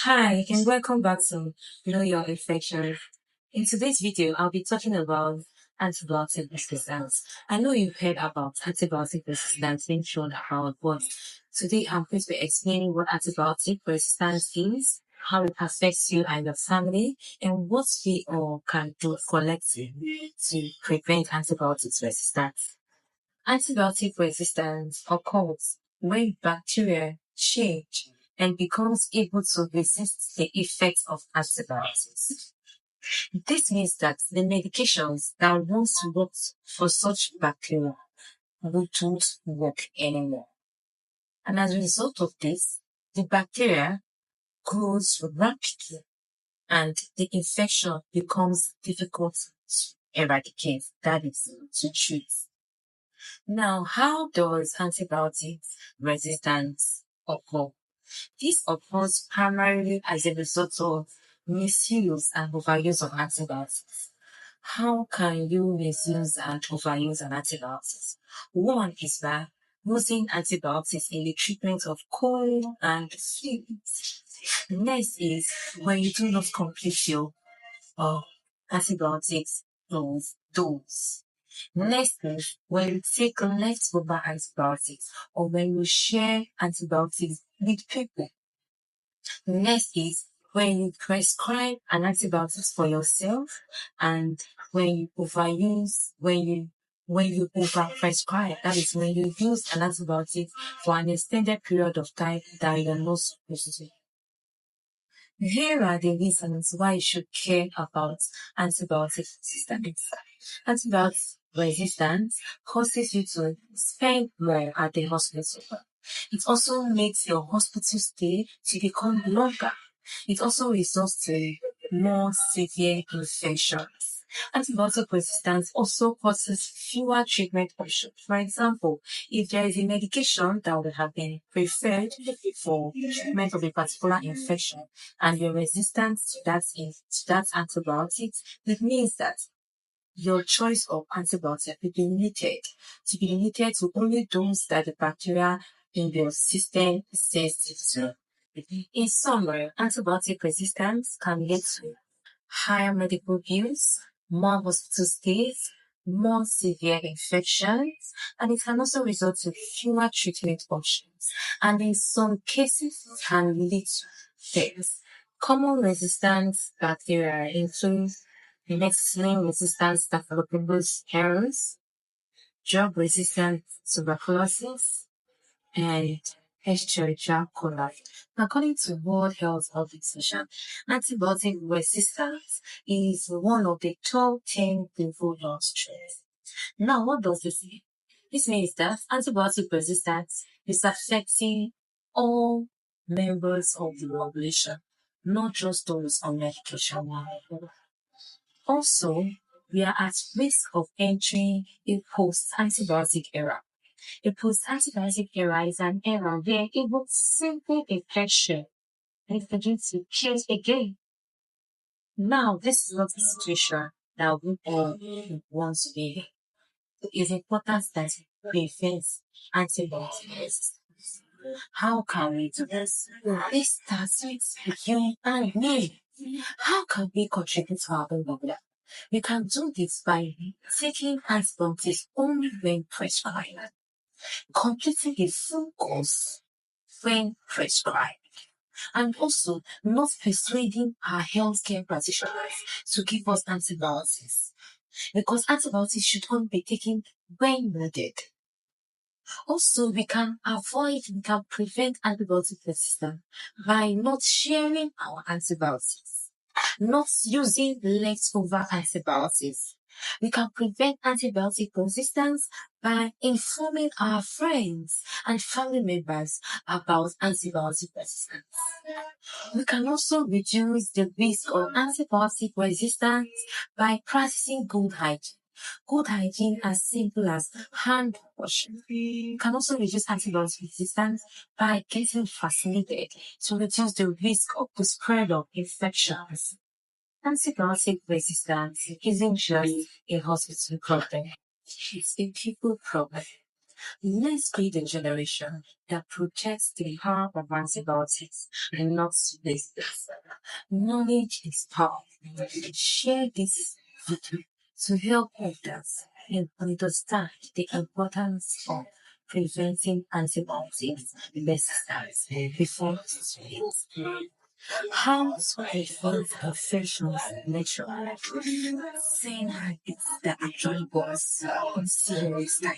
Hi, and welcome back to Know Your Infection. In today's video, I'll be talking about antibiotic resistance. I know you've heard about antibiotic resistance being shown about, but today I'm going to be explaining what antibiotic resistance is, how it affects you and your family, and what we all can do collectively to prevent antibiotic resistance. Antibiotic resistance occurs when bacteria change and becomes able to resist the effects of antibiotics. This means that the medications that once worked for such bacteria won't work anymore. And as a result of this, the bacteria grows rapidly and the infection becomes difficult to eradicate, that is, to treat. Now, how does antibiotic resistance occur? This occurs primarily as a result of misuse and overuse of antibiotics. How can you misuse and overuse an antibiotic? One is by using antibiotics in the treatment of cold and flu. Next is when you do not complete your antibiotics dose. Next is when you take leftover antibiotics or when you share antibiotics with people. Next is when you prescribe an antibiotics for yourself and when you overuse, when you over prescribe, that is when you use an antibiotic for an extended period of time that you're not supposed to. Here are the reasons why you should care about antibiotic resistance. Antibiotic resistance causes you to spend more at the hospital. It also makes your hospital stay to become longer. It also results in more severe infections. Antibiotic resistance also causes fewer treatment options. For example, if there is a medication that would have been preferred for treatment of a particular infection and you're resistant to that antibiotic, it means that your choice of antibiotic will be limited to only those that the bacteria in your system is sensitive to. In summary, antibiotic resistance can lead to higher medical bills, more hospital stays, more severe infections, and it can also result in fewer treatment options, and in some cases can lead to death. Common resistant bacteria include methicillin-resistant Staphylococcus aureus, drug-resistant tuberculosis, and Escherichia coli. According to World Health Organization, antibiotic resistance is one of the top 10 global health threats. Now, what does this mean? This means that antibiotic resistance is affecting all members of the population, not just those on medication. Also, we are at risk of entering a post-antibiotic era. A post-antibiotic era is an era where even simple infection is begin to kill again. Now, this is not a situation that we all want to be in. It is important that we prevent antibiotic resistance. How can we do this? This starts with you and me. How can we contribute to our well-being? We can do this by taking antibiotics only when prescribed, completing a full course when prescribed, and also not persuading our healthcare practitioners to give us antibiotics, because antibiotics should only be taken when needed. Also, we can prevent antibiotic resistance by not sharing our antibiotics, not using leftover antibiotics. We can prevent antibiotic resistance by informing our friends and family members about antibiotic resistance. We can also reduce the risk of antibiotic resistance by practicing good hygiene. Good hygiene as simple as hand washing. We can also reduce antibiotic resistance by getting vaccinated to reduce the risk of the spread of infections. Antibiotic resistance isn't just a hospital problem. It's a people problem. Let's be the generation that protects the power of antibiotics and not this. Knowledge is power. Share this video to help others and understand the importance of preventing antibiotics resistance before it spreads. How to prevent infections naturally? Saying it's the actual boss on serious time.